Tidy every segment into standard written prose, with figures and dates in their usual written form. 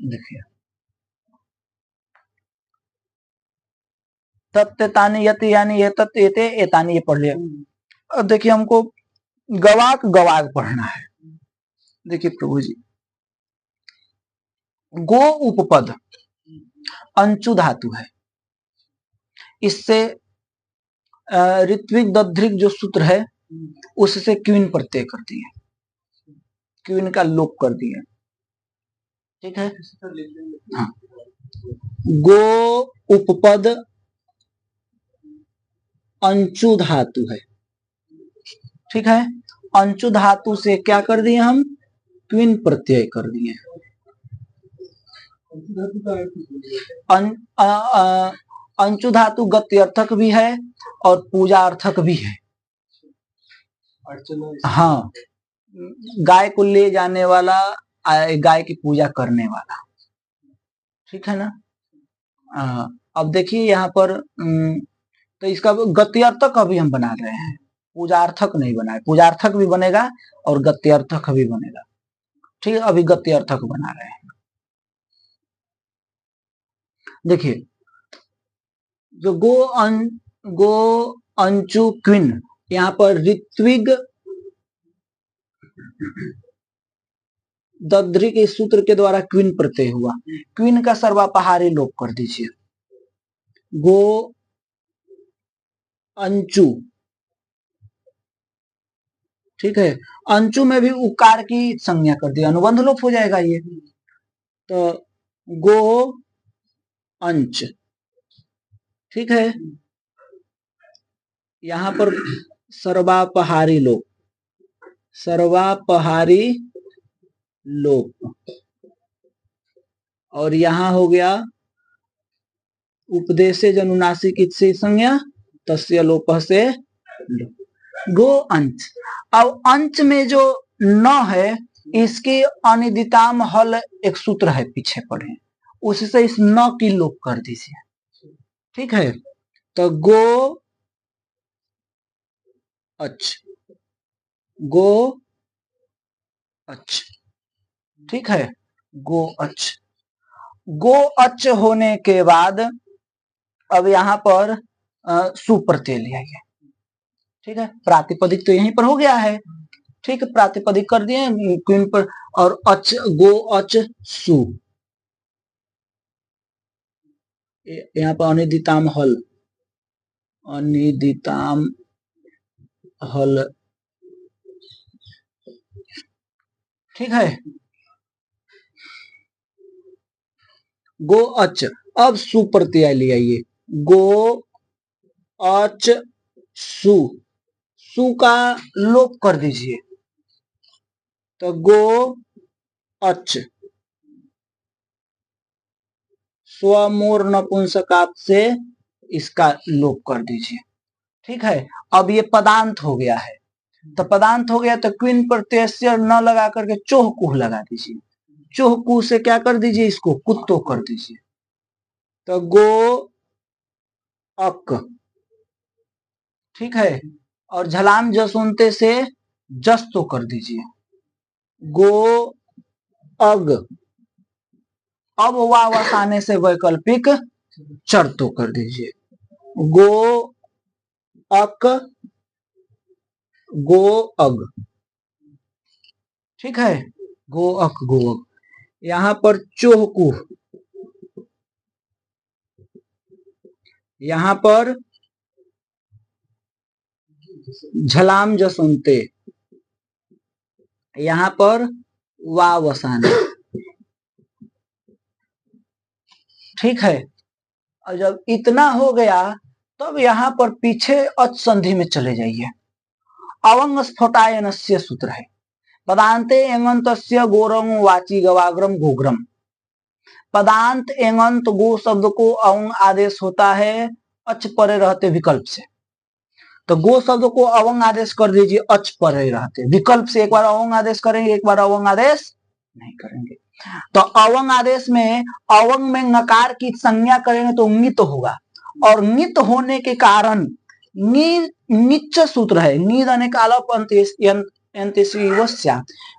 देखिए तत्तानी यति यानी ये तत्त एते एतानी, ये पढ़ लिया। अब देखिए हमको गवाक गवाक पढ़ना है। देखिए प्रभु जी, गो उपपद अंचु धातु है, इससे ऋत्विक दध्रिक जो सूत्र है उससे क्वीन प्रत्यय कर दिए, क्वीन का लोप कर दिए। ठीक है, हाँ। गो उपपद अंचु धातु है, ठीक है। अंचु धातु से क्या कर दिए हम, क्वीन प्रत्यय कर दिए। अंचु धातु गत्यर्थक भी है और पूजार्थक भी है। हाँ, गाय को ले जाने वाला, गाय की पूजा करने वाला, ठीक है ना। अब देखिए यहाँ पर तो इसका गत्यर्थक अभी हम बना रहे हैं, पूजार्थक नहीं बना है। पूजार्थक भी बनेगा और गत्यर्थक भी बनेगा, ठीक है। अभी गत्यर्थक बना रहे हैं। देखिए जो गो अंचु क्विन, यहाँ पर ऋत्विग दध्री के सूत्र के द्वारा क्वीन प्रत्यय हुआ। क्वीन का सर्वापहारी लोप कर दीजिए। गो अंचु, ठीक है। अंचु में भी उकार की संज्ञा कर दी, अनुबंध लोप हो जाएगा ये। तो गो अंच, ठीक है। यहाँ पर सर्वापहारी लोप, सर्वापहारी लोप, और यहाँ हो गया उपदेशे जनुनासिक इत्से संज्ञा तस्य लोप से गो अंच। अब अंच में जो न है, इसके अनिदिताम हल एक सूत्र है पीछे पढ़े, उससे इस न की लोप कर दीजिए, ठीक है। तो गो अच, गो अच, ठीक है। गो अच, गो अच होने के बाद अब यहाँ पर सुप्रत्यय ले आइए, ठीक है। प्रातिपदिक तो यहीं पर हो गया है, ठीक है। प्रातिपदिक कर दिए क्वीन पर, और अच, गो अच सु, यहाँ पर अनिदिताम हल, अनिदिताम हल, ठीक है। गो अच, अब सुप्रत्यय ले आइए। गो अच सु, सु का लोप कर दीजिए। तो गो अच, स्वमूर नपुंसकात से इसका लोप कर दीजिए, ठीक है। अब ये पदांत हो गया है। तो पदांत हो गया तो क्वीन प्रत्यय से न लगा करके चोह कुह लगा दीजिए। चोह कुह से क्या कर दीजिए, इसको कुत्तो कर दीजिए। तो गो अक, ठीक है। और झलाम जसुनते से जस्तो कर दीजिए। गो अग, अब वावस आने से वैकल्पिक चरतो कर दीजिए। गो अक, गो अग, ठीक है। गो अक, गो अग। यहाँ पर चोह कुह, यहाँ पर झलाम जसुनते, यहाँ पर वावसाना, ठीक है। और जब इतना हो गया तब यहाँ पर पीछे अच संधि में चले जाइए। अवंग स्फोटायनस्य सूत्र है। पदांते एंगंतस्य गोरंग वाची गवाग्रम गोग्रम। पदांत एंगंत गो शब्द को अवंग आदेश होता है अच परे रहते विकल्प से। तो गो शब्द को अवंग आदेश कर दीजिए अच परे रहते विकल्प से। एक बार अवंग आदेश करेंगे, एक बार अवंग आदेश नहीं करेंगे। तो अवंग आदेश में अवंग में नकार की संज्ञा करेंगे तो नित होगा, और नित होने के कारण निच सूत्र है। नीद अनेक आलप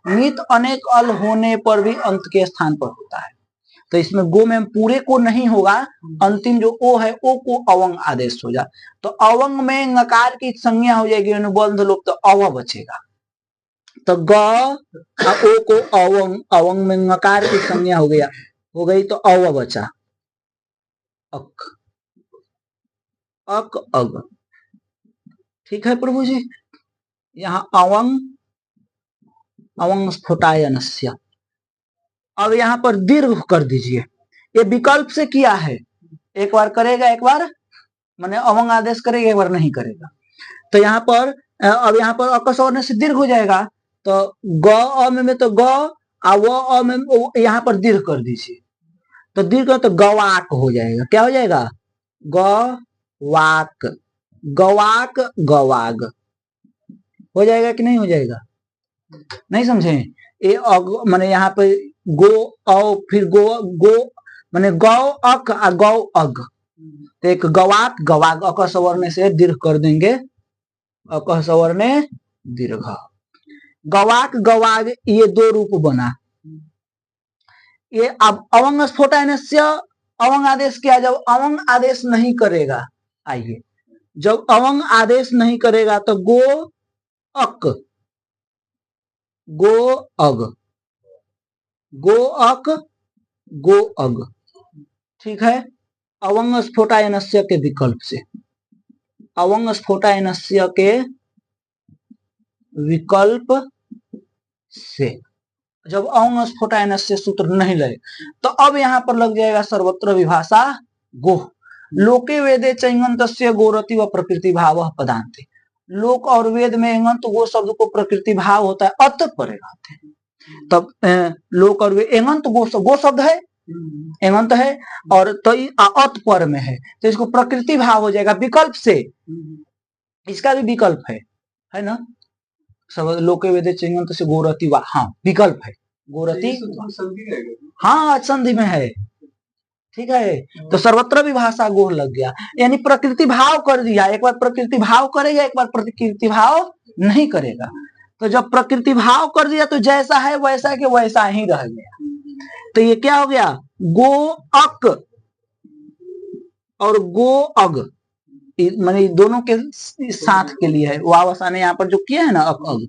नित अनेक अल होने पर भी अंत के स्थान पर होता है। तो इसमें गो में पूरे को नहीं होगा, अंतिम जो ओ है ओ को अवंग आदेश हो जा, तो अवंग में नकार की संज्ञा हो जाएगी अनुबंध लोप, तो अव बचेगा। तो ग ओ को अवंग, अवंग में नकार की संज्ञा हो गई तो अव बचा, अक अक अग। ठीक है प्रभु जी, यहाँ अवंग अवंग स्फुटायनस्य। अब यहाँ पर दीर्घ कर दीजिए, ये विकल्प से किया है, एक बार करेगा एक बार माने अवंग आदेश करेगा एक बार नहीं करेगा। तो यहाँ पर अब यहाँ पर अकस और से दीर्घ हो जाएगा, तो ग अ में तो ग आ व अ में यहाँ पर दीर्घ कर दीजिए, तो दीर्घ तो गवाक हो जाएगा। क्या हो जाएगा? गवाक, गवाक गवाग हो जाएगा कि नहीं हो जाएगा? नहीं समझे? ये माने यहाँ पे गो औ फिर गो गो माने गौ अक आ गौ अग, तो एक गवाक गवाग अक सवर्ण से दीर्घ कर देंगे, अक सवर्ण दीर्घ, गवाक गवाग, ये दो रूप बना। ये अब अवंग स्फोटायनस्य अवंग आदेश किया, जब अवंग आदेश नहीं करेगा, आइए जब अवंग आदेश नहीं करेगा तो गो अक गो अग, गो अक गो अग। ठीक है, अवंग स्फोटायनस्य के विकल्प से, अवंग स्फोटायनस्य के विकल्प से जब अवंग स्फोटायनस्य सूत्र नहीं लगे तो अब यहाँ पर लग जाएगा सर्वत्र विभाषा गो, लोके वेदे चैंगंतस्य गोरति व प्रकृति भाव पदांते। लोक और वेद में एंगंत गो शब्द को प्रकृति भाव होता है, अत परे रहते हैं। तब लोक और वेद एंगंत गो शब्द है, एंगंत है और तो अत पर में है, तो इसको प्रकृति भाव हो जाएगा विकल्प से। इसका भी विकल्प है ना, सब लोके वेदे चिंगंत से गोरति वा, हाँ विकल्प है गोरति, हाँ संधि में है। ठीक है, तो सर्वत्र विभाषा गोह लग गया, यानी प्रकृति भाव कर दिया, एक बार प्रकृति भाव करेगा एक बार प्रकृति भाव नहीं करेगा। तो जब प्रकृति भाव कर दिया तो जैसा है वैसा के वैसा ही रह गया। तो ये क्या हो गया? गो अक और गो अग, माने दोनों के साथ के लिए है, वावसा ने यहाँ पर जो किया है ना अक अग,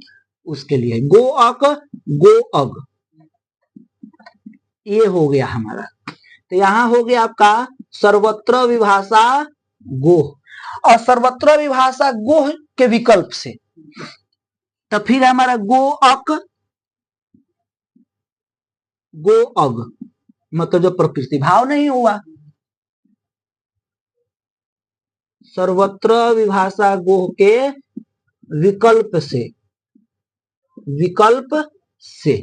उसके लिए गो अक गो अग, ये हो गया हमारा। तो यहाँ हो गया आपका सर्वत्र विभाषा गोह, और सर्वत्र विभाषा गोह के विकल्प से तो फिर हमारा गो अक गो अग, मतलब जो प्रकृति भाव नहीं हुआ। सर्वत्र विभाषा गोह के विकल्प से, विकल्प से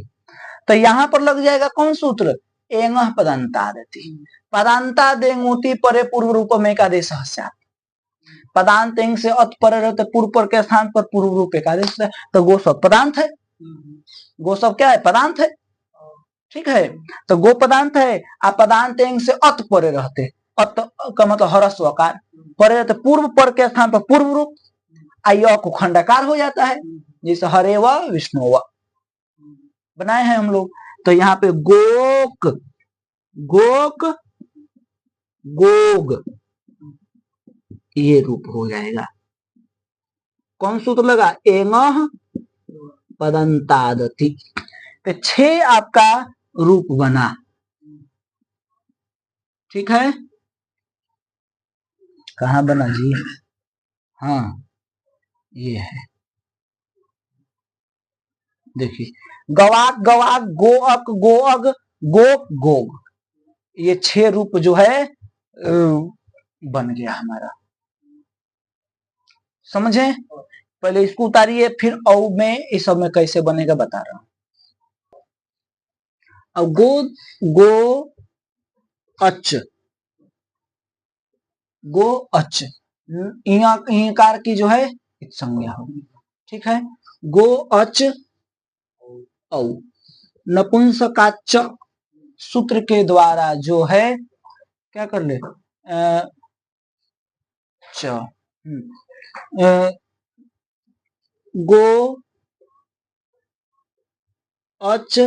तो यहां पर लग जाएगा कौन सूत्र? एंग पदांतादति, पदांता देंगूति परे पूर्व रूप में एकादेश, पदांत एंग से अत पर रहते पूर्व पर के स्थान पर पूर्व रूप एकादेश है, तो गो सब पदांत है, गो सब क्या है? पदांत है। ठीक है, तो गो पदांत है, आप पदांत एंग से अत परे रहते, अत का मतलब हरस्व आकार, परे रहते पूर्व पर के स्थान पर पूर्व रूप, आय को खंडाकार हो जाता है, जैसे हरे व विष्णु व बनाए हैं हम लोग। तो यहाँ पे गोक गोक गोग, ये रूप हो जाएगा। कौन सूत्र लगा? एंग पदंतादति, तो 6 आपका रूप बना। ठीक है, कहाँ बना जी? हाँ ये है, देखिए गवाक गवाक गोअक गोअग गोक गोग, ये 6 रूप जो है बन गया हमारा। समझे? पहले इसको उतारिए, फिर औ में इस सब में कैसे बनेगा बता रहा हूं। अब गो गो अच, गो अच, ईकार की जो है संज्ञा होगी। ठीक है, गो अच औ, नपुंसकाच सूत्र के द्वारा जो है क्या कर ले गो अच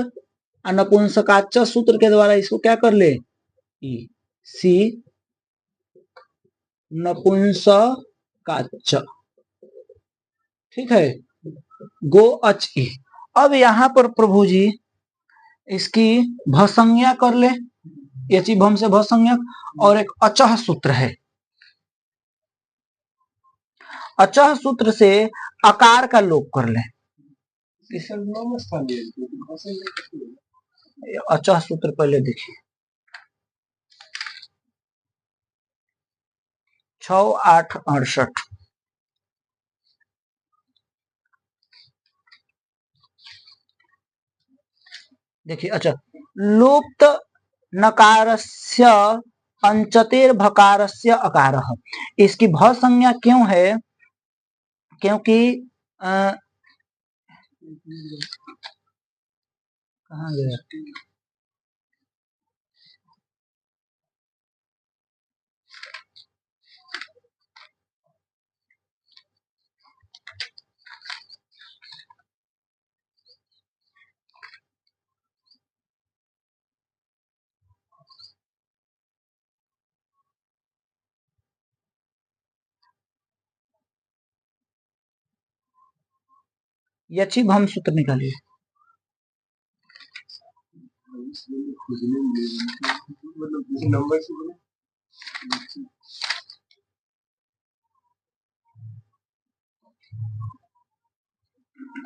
नपुंसकाच सूत्र के द्वारा इसको क्या कर ले, ई सी नपुंसकाच, ठीक है, गो अच ई। अब यहां पर प्रभु जी इसकी भसंज्ञा कर ले, यची भम से भसंज्ञक, और एक अचह सूत्र है, अचह सूत्र से अकार का लोप कर ले। अचह सूत्र पहले देखिए, 6, 8, 68। देखिए, अच्छा, लुप्त नकारस्य अंचतेर भकारस्य अकारः, इसकी भ संज्ञा क्यों है, क्योंकि कहाँ गया, यची भम सूत्र निकालिए।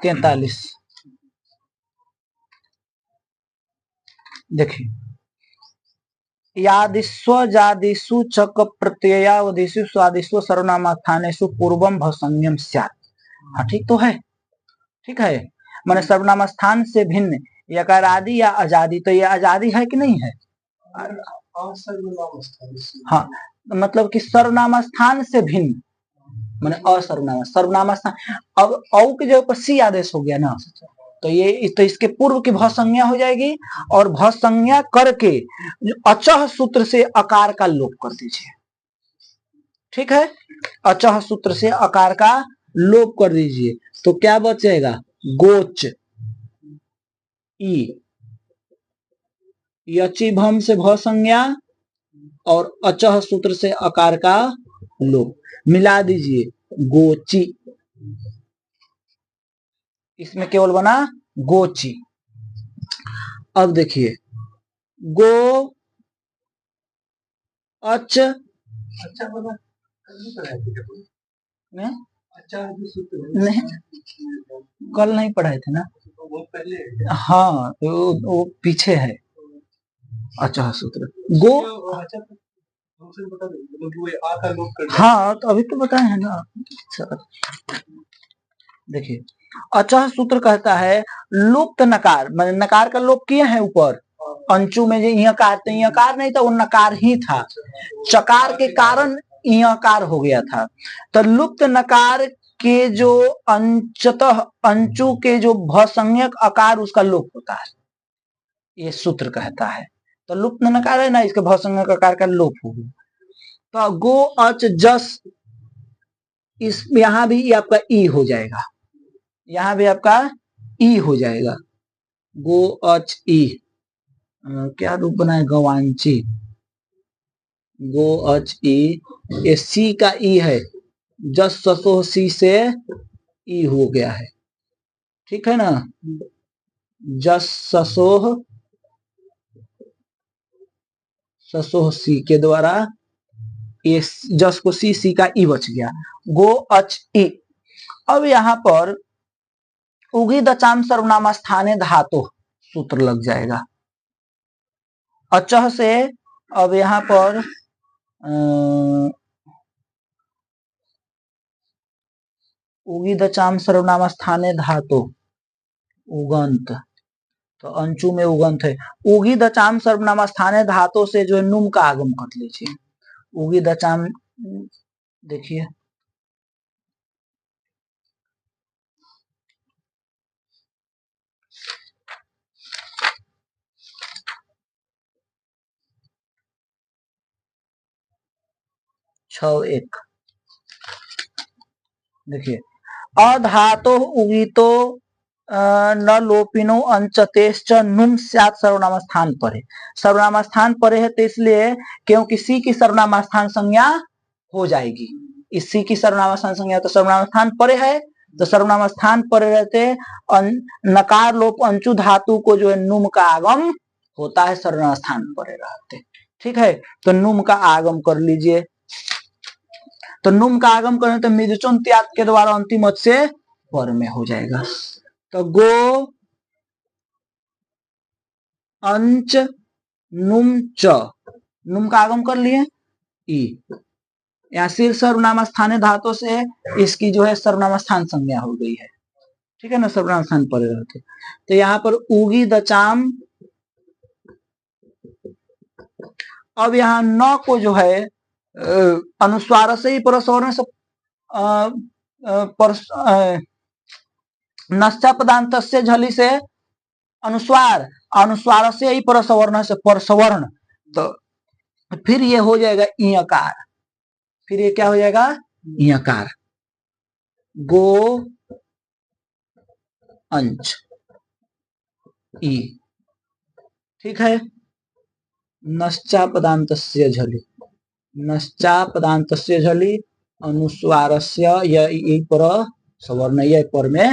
तैतालीस। देखिए, यादिस्व जादिषु चक प्रत्ययावदिषु स्वादिष्व सर्वनामास्थानेषु पूर्वम भसंज्ञम स्यात्। हाँ, ठीक तो है, ठीक है, माने सर्वनाम स्थान से भिन्न यकार आदि या आजादी, तो ये आजादी है कि नहीं है, हाँ, मतलब कि सर्वनाम स्थान से भिन्न माने असर्वनाम, सर्वनाम स्थान, अब औ के जगह पर सी आदेश हो गया ना, तो ये तो इसके पूर्व की भसंज्ञा हो जाएगी, और भसंज्ञा करके अचह सूत्र से अकार का लोप कर दीजिए, ठीक है, अचह सूत्र से अकार का लोप कर दीजिए, तो क्या बचेगा, गोच ई, यची भम से भसंज्ञा और अचह सूत्र से अकार का लोप, मिला दीजिए, गोची, इसमें केवल बना गोची। अब देखिए, गो अच, नहीं, कल नहीं पढ़ाए थे ना, हाँ, वो पीछे है, अच्छा सूत्र गो, हाँ, तो अभी तो बताए हैं ना। देखिए, अचह सूत्र कहता है लुप्त नकार, मैंने नकार का लोप किया है ऊपर अंचु में, जो यकार, तो यकार नहीं था, वो नकार ही था, चकार के कारण यकार हो गया था, तो लुप्त नकार के जो अंचतः अंचु के जो भसंज्ञक आकार उसका लोप होता है, ये सूत्र कहता है, तो लुप्त नकार है ना, इसके भसंज्ञक आकार का लोप हो गया, तो गो अच जस, इस यहां भी आपका ई हो जाएगा, यहां भी आपका ई हो जाएगा, गो अच ई, क्या रूप बनाए, गवांची, गो अच ई, ये सी का ई है, जस ससोह सी से ई हो गया है, ठीक है ना, जस ससोह, ससोह सी के द्वारा ये जस को सी का ई बच गया, गो अच ई। अब यहां पर उगी दचाम सर्वनाम स्थाने धातु सूत्र लग जाएगा, अचह से, अब यहां पर उगी दचाम सर्वनाम स्थाने धातु उगंत, तो अंचु में उगंत है, उगी दचाम सर्वनाम स्थाने धातु से जो है नुम का आगम कर लीजिए, उगी दचाम, देखिए, एक, देखिए, अधातो उगितो न लोपिनो अंचतेश्च नुम स्यात् सर्वनाम स्थान पर है। सर्वनाम स्थान पर है तो इसलिए क्योंकि सी की सर्वनाम स्थान संज्ञा हो जाएगी। इस सी की सर्वनाम स्थान संज्ञा तो सर्वनाम स्थान पर है, तो सर्वनाम स्थान पर रहते नकार लोप अंचु धातु को जो है नुम का आगम होता है सर्वनाम स्थान पर रहते। ठीक है, तो नुम का आगम कर लीजिए। तो नुम का आगम करें तो मिदचुन त्याग के द्वारा अंतिम अच से पर में हो जाएगा। तो गो अंच नुम च, नुम का आगम कर लिए ई, यहाँ सिर सर्वनाम स्थान धातु से इसकी जो है सर्वनाम स्थान संज्ञा हो गई है। ठीक है ना, सर्वनाम स्थान पर रहते। तो यहाँ पर उगी दचाम, अब यहाँ न को जो है अनुस्वार से ही परस्वर से नश्चा पदांत से झली से अनुस्वार, अनुस्वार से ही परसवर्ण से परसवर्ण, तो फिर ये हो जाएगा ईयकार। फिर ये क्या हो जाएगा, ईयकार। गो अंच ई, ठीक है। नश्चा पदांतस्य झलि, नश्चा पदांतस्य झलि अनुस्वारस्य यही पर सवर्ण यह पर में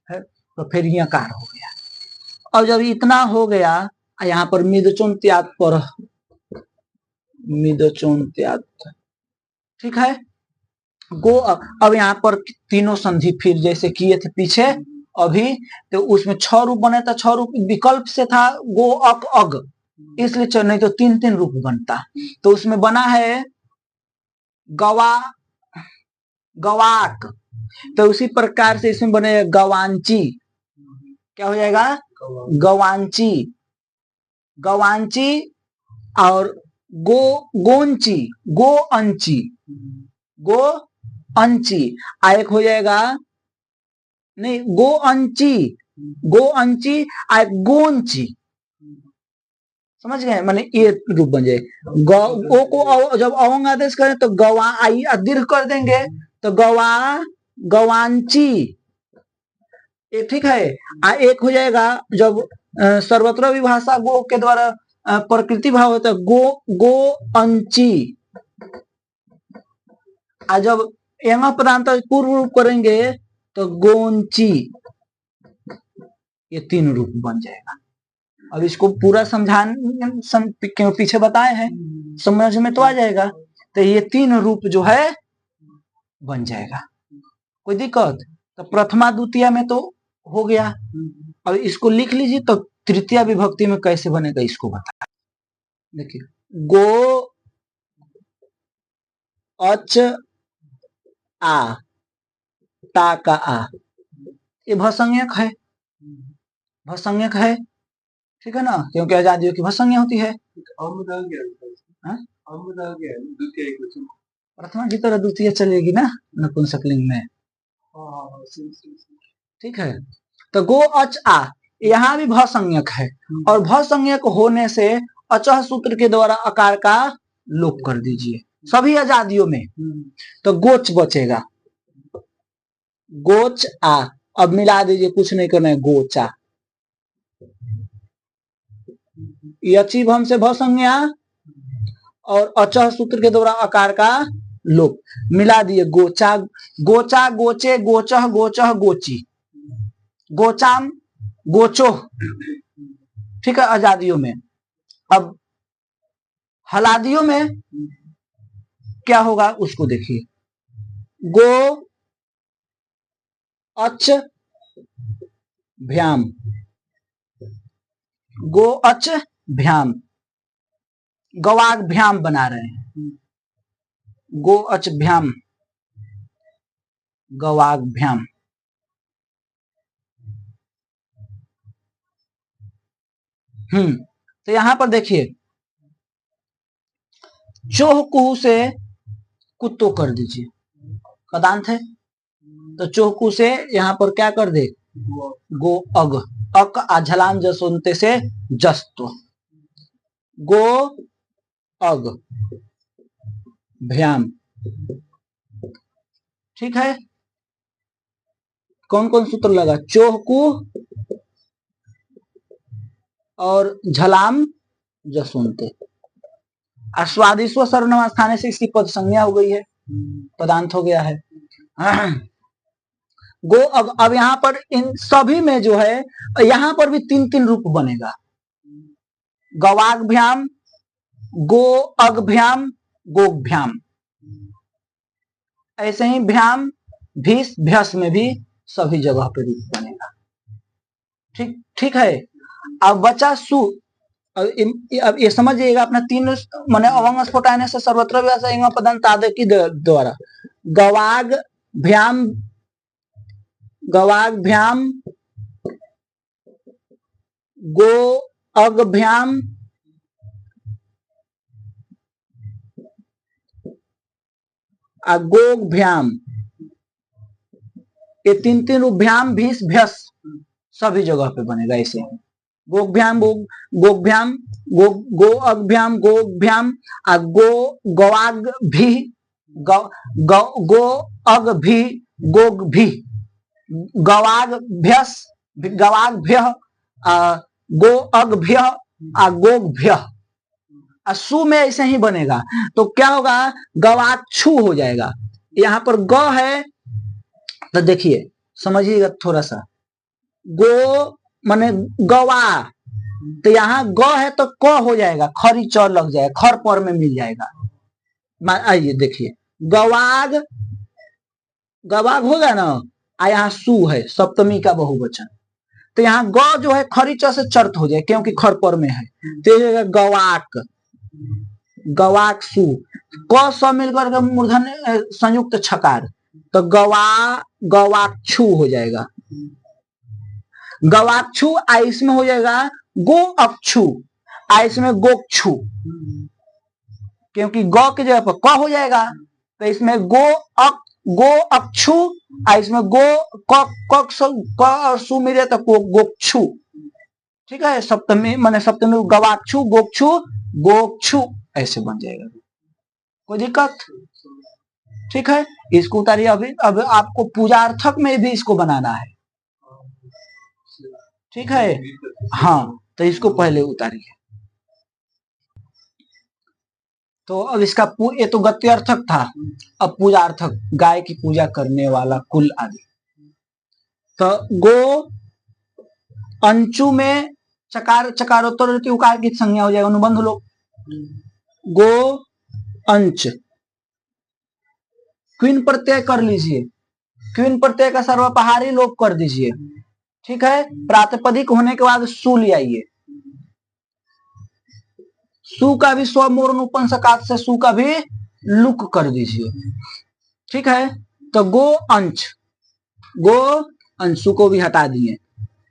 है, तो फिर यकार हो गया। और जब इतना हो गया, यहाँ पर मिदचुन त्याग पर, मिदचुन त्याग, ठीक है। गो, अब यहाँ पर तीनों संधि फिर जैसे किए थे पीछे अभी, तो उसमें 6 रूप बने था। 6 रूप विकल्प से था गो अक अग, इसलिए नहीं तो 3-3 रूप बनता। तो उसमें बना है गवा, गवाक, तो उसी प्रकार से इसमें बने गवांची। क्या हो जाएगा, गवांची, गवांची। और गो गोंची, गो अंची, गो अंची। एक हो जाएगा नहीं, गो अंची, गो अंची, गोंची, समझ गए, माने ये रूप बन जाए। गो को जब अवंग आदेश करें तो गवा आई दीर्घ कर देंगे, तो गवा गवांची, ये ठीक है। एक हो जाएगा जब सर्वत्र विभाषा गो के द्वारा प्रकृति भाव होता है, गो गो अंची। जब यंग पदांत पूर्व रूप करेंगे तो गोंची, ये 3 रूप बन जाएगा। अब इसको पूरा समझान क्यों पीछे बताए हैं, समझ में तो आ जाएगा। तो ये 3 रूप जो है बन जाएगा, कोई दिक्कत? तो प्रथमा द्वितीय में तो हो गया। अब इसको लिख लीजिए, तो तृतीय विभक्ति में कैसे बनेगा इसको बता। देखिए, गो अच आ, ता का आ, ये भसंज्ञक है, भसंज्ञक है, ठीक है ना, क्योंकि आजादियों की भसंज्ञा होती है। प्रथमा की तरह द्वितीय चलेगी ना नपुंसकलिंग में, ठीक है। तो गो अच आ, यहाँ भी भसंज्ञक है, और भसंज्ञक होने से अचह सूत्र के द्वारा अकार का लोप कर दीजिए सभी आजादियों में, तो गोच बचेगा, गोच आ। अब मिला दीजिए, कुछ नहीं करना है, गोचा। यची भम से भसंज्ञा और अचह सूत्र के द्वारा अकार का लोप, मिला दिए, गोचा, गोचा, गोचे, गोचह, गोचह, गोची, गोचाम, गोचो, ठीक है आजादियों में। अब हलादियों में क्या होगा उसको देखिए, गो अच भ्याम, गो अच भ्याम, गवाग भ्याम बना रहे हैं, गो अच भ्याम, गवाग भ्याम। तो यहां पर देखिए, चोह कुहू से कुत्तो कर दीजिए, पदांत है, तो चोहकू से यहां पर क्या कर दे, गो अग, अक झलाम जसोनते से जस्तो, गो अग भ्याम, ठीक है। कौन कौन सूत्र लगा, चोहकू और झलाम जसुनते। स्वादिश्व सर्वनाम स्थाने से इसकी पद संज्ञा हो गई है, पदांत हो गया है। गो अब यहाँ पर इन सभी में जो है यहाँ पर भी तीन तीन रूप बनेगा, गवाग्भ्याम, गो अग्भ्याम, गोभ्याम। ऐसे ही भ्याम भीस भ्यस में भी सभी जगह पे रूप बनेगा। ठीक ठीक है। अब बचा सु। अब ये समझिएगा अपना तीन माने अवंग स्फोटायन से सर्वत्र पदंत आदि की द्वारा गवाग भ्याम, गवाग भ्याम, गो अग्भ्याम, गोग्भ्याम, ये तीन तीन रूप भ्याम भीस भ्यस सभी जगह पे बनेगा। ऐसे गोग्भ्याम गोग्भ्याम, गो अग्भ्याम गोग्भ्याम, गो गवाग भी, गो अग भी, गोग भी, गवाग भ्यस, गवाग भ्य, गो अग भ्य, गोग भ्य। सु में ऐसे ही बनेगा तो क्या होगा, गवाक्षु हो जाएगा। यहाँ पर ग है तो देखिए समझिएगा थोड़ा सा, गो माने गवा, तो यहाँ ग है तो क हो जाएगा, खरी चौर लग जाएगा, खर पर में मिल जाएगा। आइए देखिए गवाग, गवाग होगा ना, यहाँ सु है सप्तमी का बहुवचन, तो यहाँ ग जो है खरी च से चर्त हो जाए क्योंकि खर पर में है, तो गवाक, गवाक सु, क स मिलकर के मूर्धन संयुक्त छकार, तो गवाक्षु हो जाएगा। गवाक्षु इसमें हो जाएगा गो अक्षु, इसमें गोक्षु, क्योंकि ग की जगह पर क हो जाएगा, तो इसमें गो अक्षु, इसमें गो क सु मिले तो गोक्षु। ठीक है, सप्तमी माने सप्तमी गवाक्षु गोक्षु गोक्षु ऐसे बन जाएगा, कोई दिक्कत? ठीक है, इसको उतारिए। अभी अब आपको पूजार्थक में भी इसको बनाना है। ठीक है, हाँ, तो इसको पहले उतारिए। तो अब इसका ये तो गत्यार्थक था, अब पूजार्थक गाय की पूजा करने वाला कुल आदि। तो गो अंचु में चकार चकारोत्तर उकार की संज्ञा हो जाएगा, अनुबंध लोग गो अंच। क्वीन प्रत्यय कर लीजिए, क्वीन प्रत्यय का सर्वपहारी लोप कर दीजिए। ठीक है, प्रातिपदिक होने के बाद सु ले आइए, सु का भी स्वमूर्ण नपुंसकात से सु का भी लुक कर दीजिए। ठीक है, तो गो अंश, गो अंशु को भी हटा दिए,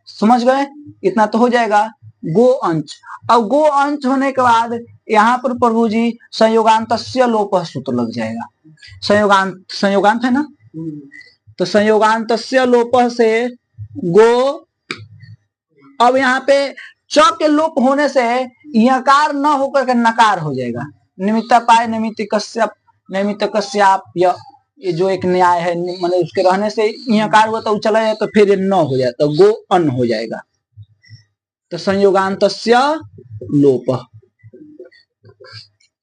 समझ गए? इतना तो हो जाएगा गो अंश। अब गो अंश होने के बाद यहाँ पर प्रभु जी संयोगांतस्य लोप सूत्र लग जाएगा। संयोगांत है ना, तो संयोगांतस्य लोप से गो, अब यहाँ पे च के लोप होने से यकार न होकर के नकार हो जाएगा। निमित्त पाए निमित्त कश्यप, ये जो एक न्याय है, मतलब उसके रहने से यकार हुआ तो चला जाए तो फिर ये न हो जाए तो गो अन हो जाएगा। तो संयोगांतस्य लोप,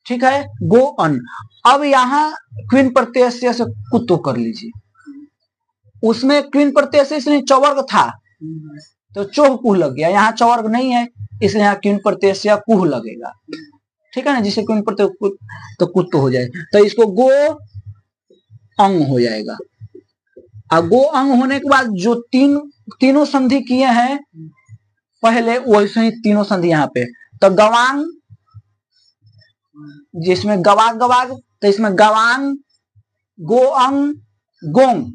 ठीक है, गो अन। अब यहाँ क्वीन प्रत्यय से कुत्तो कर लीजिए, उसमें क्वीन प्रत्यय से इसलिए चवर्ग था तो चोह कुह लग गया, यहाँ चवर्ग नहीं है इसलिए यहाँ क्वीन प्रत्यय से कुह लगेगा। ठीक है ना, जिसे क्वीन प्रत्यय तो कुत्तो हो जाए, तो इसको गो अंग हो जाएगा। अब गो अंग होने के बाद जो तीनों संधि किए हैं पहले, वैसे ही तीनों संधि यहाँ पे, तो गवांग, जिसमें गवाग गवाग, तो इसमें गवांग गो अंग गोंग।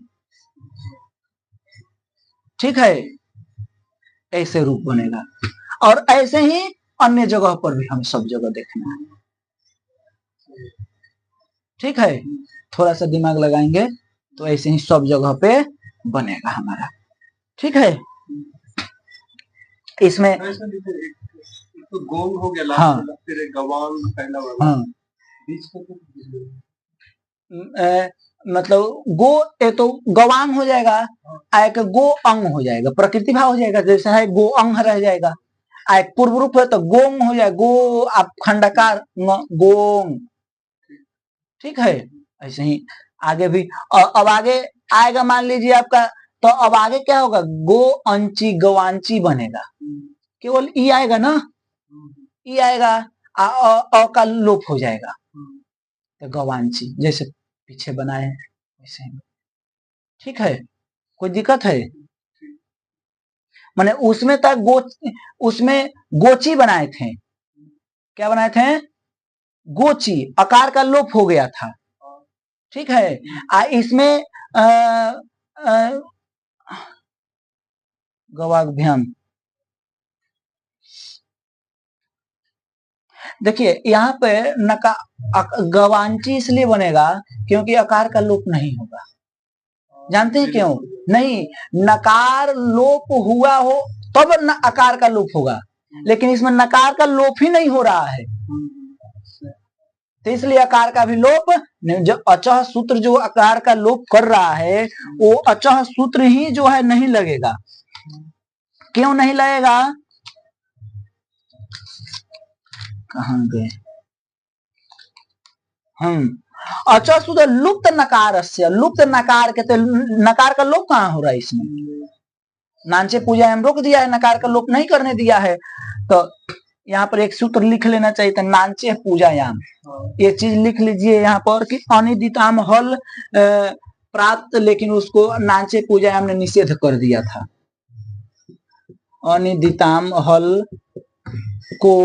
ठीक है, ऐसे रूप बनेगा। और ऐसे ही अन्य जगह पर भी हम सब जगह देखना है। ठीक है, थोड़ा सा दिमाग लगाएंगे तो ऐसे ही सब जगह पे बनेगा हमारा। ठीक है, इसमें तो गोंग हो गया, हाँ, फिर गवांग पहला वाला, हाँ, बीच का मतलब गो ए तो गवांग हो जाएगा, एक गो अंग हो जाएगा, प्रकृति भाव हो जाएगा, जैसे है गो अंग रह जाएगा। एक पूर्व रूप है तो गोंग हो जाए, गो, आप खंडकार गोंग, ठीक है। ऐसे ही आगे भी अब आगे आएगा, मान लीजिए आपका, तो अब आगे क्या होगा, गो अंची गवांची बनेगा, केवल ई आएगा ना, ई आएगा, अ का लोप हो जाएगा, तो गवांची जैसे पीछे बनाए हैं वैसे ही, ठीक है। कोई दिक्कत है? माने उसमें तक उसमें गोची बनाए थे, क्या बनाए थे, गोची, आकार का लोप हो गया था, ठीक है। इसमें गवाग्भ्याम, देखिए यहाँ पे गवांची इसलिए बनेगा क्योंकि आकार का लोप नहीं होगा, जानते हैं क्यों? नहीं, नकार लोप हुआ हो तब न आकार का लोप होगा, लेकिन इसमें नकार का लोप ही नहीं हो रहा है, तो इसलिए आकार का भी लोप, जो अचह सूत्र जो आकार का लोप कर रहा है वो अचह सूत्र ही जो है नहीं लगेगा। क्यों नहीं लगेगा? कहां गए हम? अचह सूत्र लुप्त नकार से, लुप्त नकार कहते, नकार का लोप कहाँ हो रहा है इसमें? नांचे पूजा हम रोक दिया है, नकार का लोप नहीं करने दिया है, तो यहाँ पर एक सूत्र लिख लेना चाहिए था, नांचे पूजायाम, ये चीज लिख लीजिए यहाँ पर कि अनिदिताम हल प्राप्त, लेकिन उसको नांचे पूजायाम ने निषेध कर दिया था। अनिदिताम हल को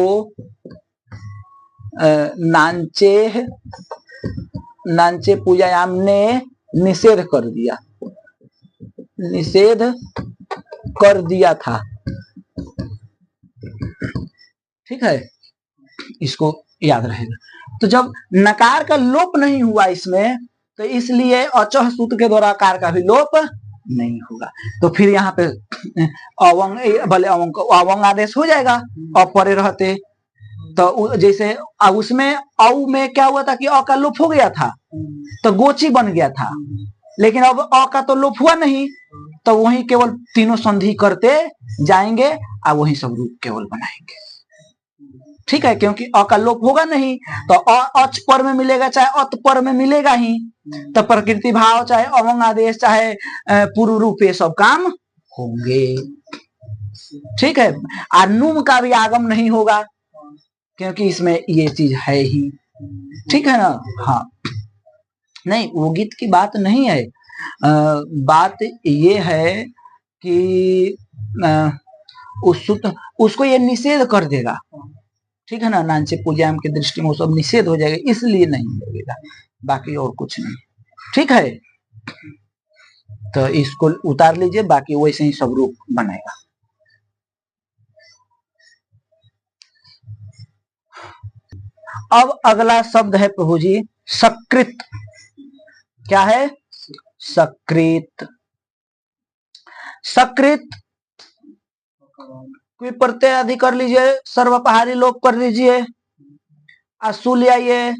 नांचे पूजायाम ने निषेध कर दिया, निषेध कर दिया था, ठीक है, इसको याद रहेगा। तो जब नकार का लोप नहीं हुआ इसमें, तो इसलिए अचह सूत्र के द्वारा आकार का भी लोप नहीं होगा, तो फिर यहाँ पे अवंग, भले अवंग आदेश हो जाएगा, अब परे रहते, तो जैसे उसमें औ में क्या हुआ था कि अ का लोप हो गया था, तो गोची बन गया था, लेकिन अब अ का तो लोप हुआ नहीं, तो वही केवल तीनों संधि करते जाएंगे और वही सब रूप केवल बनाएंगे, ठीक है, क्योंकि अ का लोप होगा नहीं, तो अच पर में मिलेगा चाहे अत पर में मिलेगा ही, तो प्रकृति भाव चाहे अवंग आदेश चाहे पूर्व रूप, ये सब काम होंगे, ठीक है। और नुम का भी आगम नहीं होगा क्योंकि इसमें ये चीज है ही, ठीक है ना। हाँ, नहीं वो गीत की बात नहीं है, बात ये है कि उसको ये निषेध कर देगा, ठीक है ना, नांचे पूजाम की दृष्टि में वो सब निषेध हो जाएगा, इसलिए नहीं लगेगा, बाकी और कुछ नहीं, ठीक है। तो इसको उतार लीजिए, बाकी वैसे ही सब रूप बनेगा। अब अगला शब्द है प्रभु जी सकृत, क्या है? सकृत, सकृत कोई प्रत्यय आदि कर लीजिए, सर्वपहारी लोप कर लीजिए, असु ले आइए,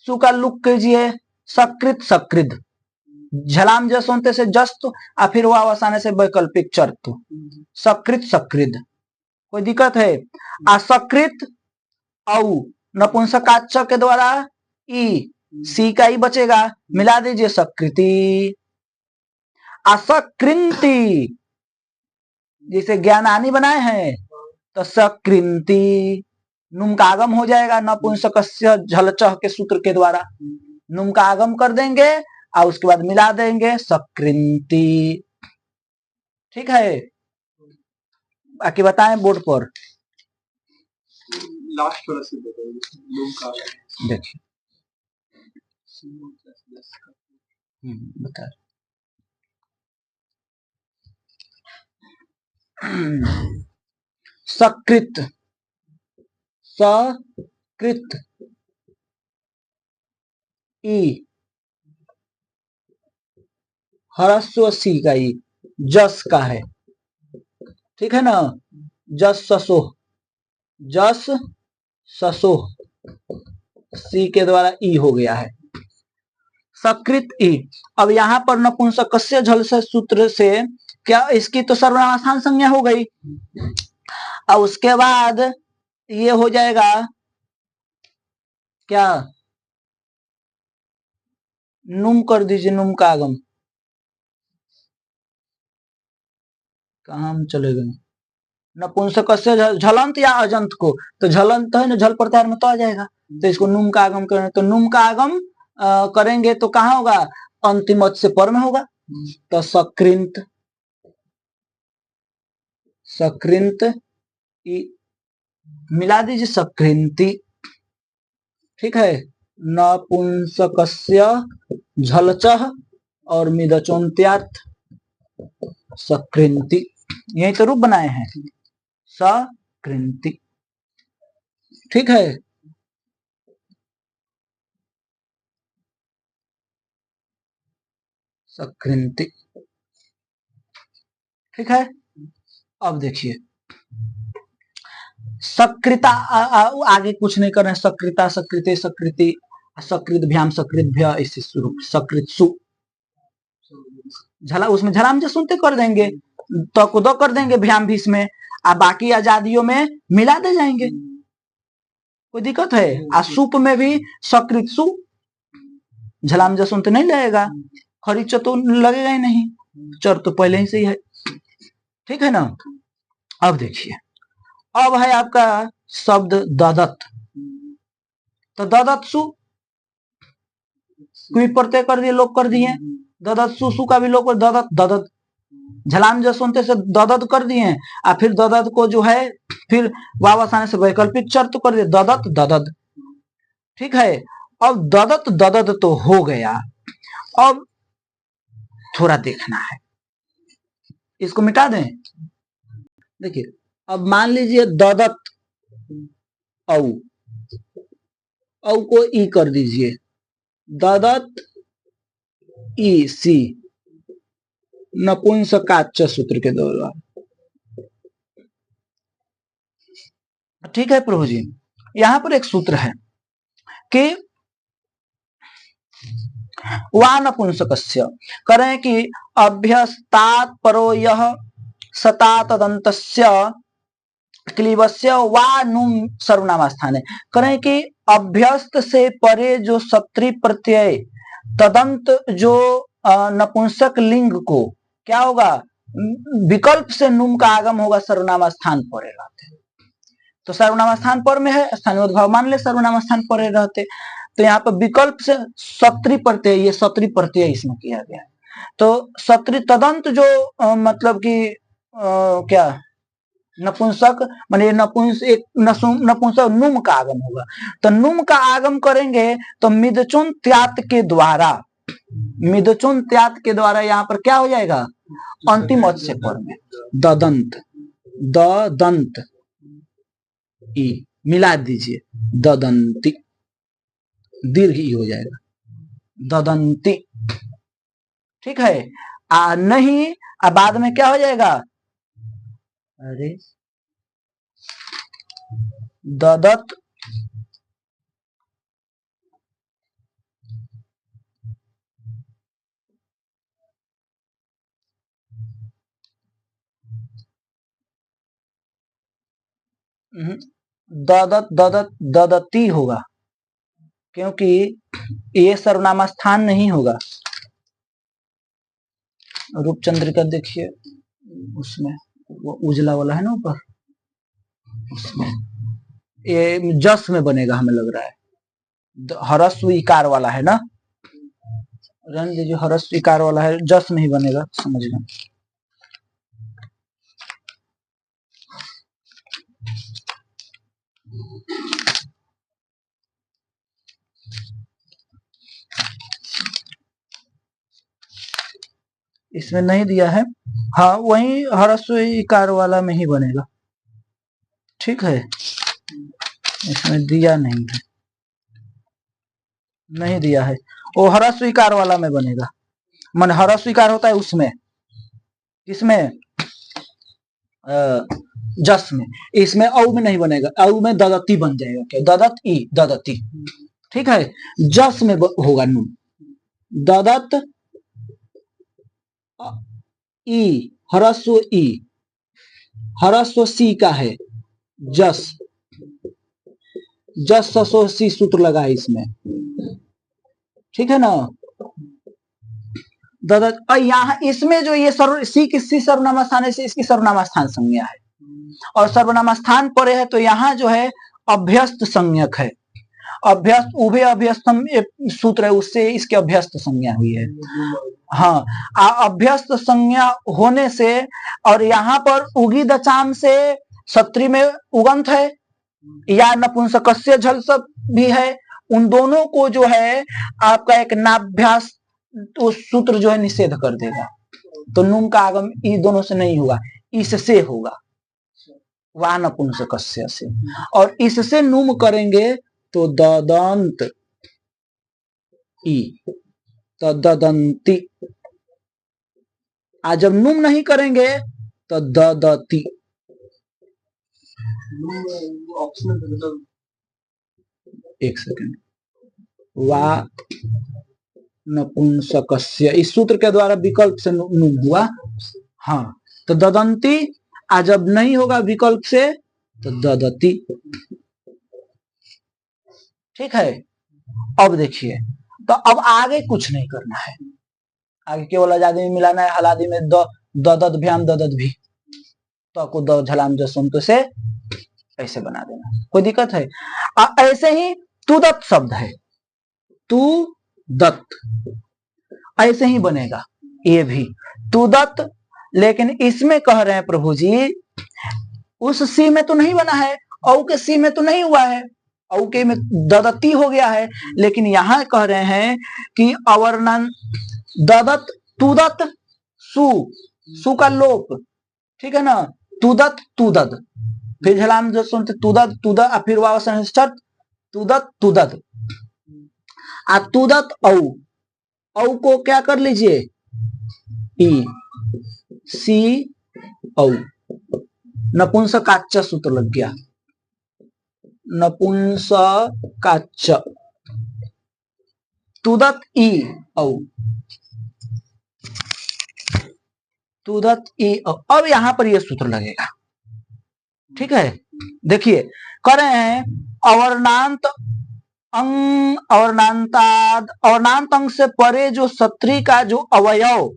सु का लुक कीजिए, सकृत सकृत, झलाम जसोंते से जस्त और फिर वह आसाने से वैकल्पिक चर्त, सकृत सकृत, कोई दिक्कत है? असकृत औ नपुंसकाच के द्वारा ई, सी का ई बचेगा, मिला दीजिए सकृति, असकृंति, जैसे ज्ञानानी बनाए हैं तो सकृंति, नुम का आगम हो जाएगा नपुंसकस्य झलचह के सूत्र के द्वारा, नुम का आगम कर देंगे और उसके बाद मिला देंगे सकृंति, ठीक है। बाकी बताएं बोर्ड पर, लास्ट वाला से बताइए, देखिए बता, सकृत, सकृत ई, ह्रस्व सी का ई, जस का है, ठीक है ना, जस ससो, जस ससो, सी के द्वारा ई हो गया है, सकृत ई। अब यहाँ पर नपुंसकस्य झल से सूत्र से क्या, इसकी तो सर्वनामास्थान संज्ञा हो गई, और उसके बाद ये हो जाएगा क्या, नुम कर दीजिए, नुम का आगम, कहाँ हम चले गए, नपुंसक से झलंत या अजंत को, तो झलंत है ना, झल प्रत्याहार में तो आ जाएगा, तो इसको नुम का आगम करें, तो नुम का आगम करेंगे तो कहाँ होगा, अंतिम से पर में होगा, तो सकृंत, सकृंत मिला दीजिए, सकृंती, ठीक है, नपुंसकस्य झलचः और मिदचोन्त्यात् सकृंती, यही तो रूप बनाए हैं, सकृंती, ठीक है। सकृंती, ठीक है। अब देखिए सकृता, आगे कुछ नहीं कर रहे हैं, सकृता, सकृते, सकृति, सकृत भ्याम, सकृत भ्य, इससे शुरू, सकृत सु, झला, उसमें झलाम जो सुनते कर देंगे, तो को दो कर देंगे भ्याम भी इसमें, बाकी आजादियों में मिला दे जाएंगे, कोई दिक्कत है। सुप में भी सकृत सु, झलाम जो सुनते नहीं लगेगा, खरीच तो लगेगा ही नहीं, चर तो पहले ही से ही है, ठीक है ना। अब देखिए, अब है आपका शब्द ददत, तो ददत्सु प्रत्यय कर दिए, लोग कर दिए, ददत्सु का भी लोग कर, ददत ददत, झलाम जो सुनते से ददत कर दिए, और फिर ददत को जो है फिर वापस आने से वैकल्पिक चर्त कर दिए, ददत ददद, ठीक है। अब ददत ददद तो हो गया, अब थोड़ा देखना है, इसको मिटा दें, देखिए अब मान लीजिए ददत औ, औ को ई कर दीजिए, ददत ई सी, नपुंसकाच सूत्र के द्वारा, ठीक है प्रभु जी। यहां पर एक सूत्र है कि वा नपुंसकस्य, करें कि अभ्यस्तात् परो यह सता तदंतस्य क्लीबस्य वा नुम सर्वनामास्थाने, करें कि अभ्यस्त से परे जो सत्री प्रत्यय तदंत जो नपुंसक लिंग को क्या होगा, विकल्प से नुम का आगम होगा, सर्वनाम स्थान परे रहते, तो सर्वनाम स्थान पर में है, स्थानीय उद्भव मान ले सर्वनाम स्थान परे रहते, तो यहाँ पर विकल्प से सत्री प्रत्यय, ये सत्री प्रत्यय इसमें किया गया है, तो सत्री तदंत जो मतलब कि क्या नपुंसक माने नपुंसक नुम का आगम होगा, तो नुम का आगम करेंगे तो मिदचुन त्यात के द्वारा, मिदचुन त्यात के द्वारा यहाँ पर क्या हो जाएगा, अंतिम से पर में ददंत, ददंत ई मिला दीजिए, ददंती, दीर्घ ई हो जाएगा, ददंती, ठीक है। नहीं बाद में क्या हो जाएगा, अरे ददत ददत ददत ददती होगा, क्योंकि ये सर्वनामा स्थान नहीं होगा। रूपचंद्र का देखिए, उसमें वो उजला वाला है ना ऊपर, उसमें ये जस में बनेगा, हमें लग रहा है हरस्व इकार वाला है ना, रन दीजिए, हरस्व इकार वाला है, जस नहीं बनेगा, समझना। इसमें नहीं दिया है, हाँ वही हरस्व इकार वाला में ही बनेगा, ठीक है, इसमें दिया नहीं है, नहीं दिया है, वो हरस्व इकार वाला में बनेगा, मन हरस्व इकार होता है उसमें, इसमें जस में, इसमें औ में नहीं बनेगा, औ में ददती बन जाएगा, क्या ददत ई ददती, ठीक है। जस में होगा नून, ददत ई, हरस्व ई, हरस्व सी का है, जस, जस ससो सी सूत्र लगा है इसमें, ठीक है ना। और यहाँ इसमें जो ये सी किसी सर्वनाम स्थान है, इसकी सर्वनाम स्थान संज्ञा है, और सर्वनाम स्थान पर है तो यहाँ जो है अभ्यस्त संज्ञक है। अभ्यस्त उभय अभ्यस्तम सूत्र है, उससे इसके अभ्यस्त संज्ञा हुई है। हाँ, अभ्यस्त संज्ञा होने से, और यहाँ पर उगी दचाम से सत्री में उगंत है या नपुंसकस्य झल सब भी है, उन दोनों को जो है आपका एक नाभ्यास तो सूत्र जो है निषेध कर देगा। तो नुम का आगम इन दोनों से नहीं होगा, इससे होगा, वा नपुंसकस्य से। और इससे नुम करेंगे तो ददंत ई, तदंती। आज जब नुम नहीं करेंगे तो ददती। एक सेकंड, वा नपुंसकस्य, इस सूत्र के द्वारा विकल्प से नुम हुआ। हाँ, तो ददंती, आज जब नहीं होगा विकल्प से तो ददती, ठीक है। अब देखिए, तो अब आगे कुछ नहीं करना है, आगे केवल अजादी में मिलाना है, हलादी में ददत भ्याम ददत भी, तो को द झलाम जसंत से ऐसे बना देना, कोई दिक्कत है। ऐसे ही तुदत शब्द है, तू दत्त, ऐसे ही बनेगा ये भी तुदत। लेकिन इसमें कह रहे हैं प्रभु जी, उस सी में तो नहीं बना है, औ के सी में तो नहीं हुआ है, औ के में ददती हो गया है। लेकिन यहाँ कह रहे हैं कि अवर्णन ददत तुदत सु, सु का लोप, ठीक है ना, तुदत तुदत, फिर झलाम जो सुनते तुदत तुदत, फिर वावसन तुदत तुदत, तुदत औ, औ को क्या कर लीजिए, ई सी औ, नपुंसकाच्च सूत्र लग गया, नपुंसकाच्च, तुदत ई औ, तुदत ई औ। अब यहां पर यह सूत्र लगेगा, ठीक है। देखिए कर रहे हैं अवर्णांत अंग, अवर्णांताद, अवर्णांत अंग से परे जो सत्री का जो अवयव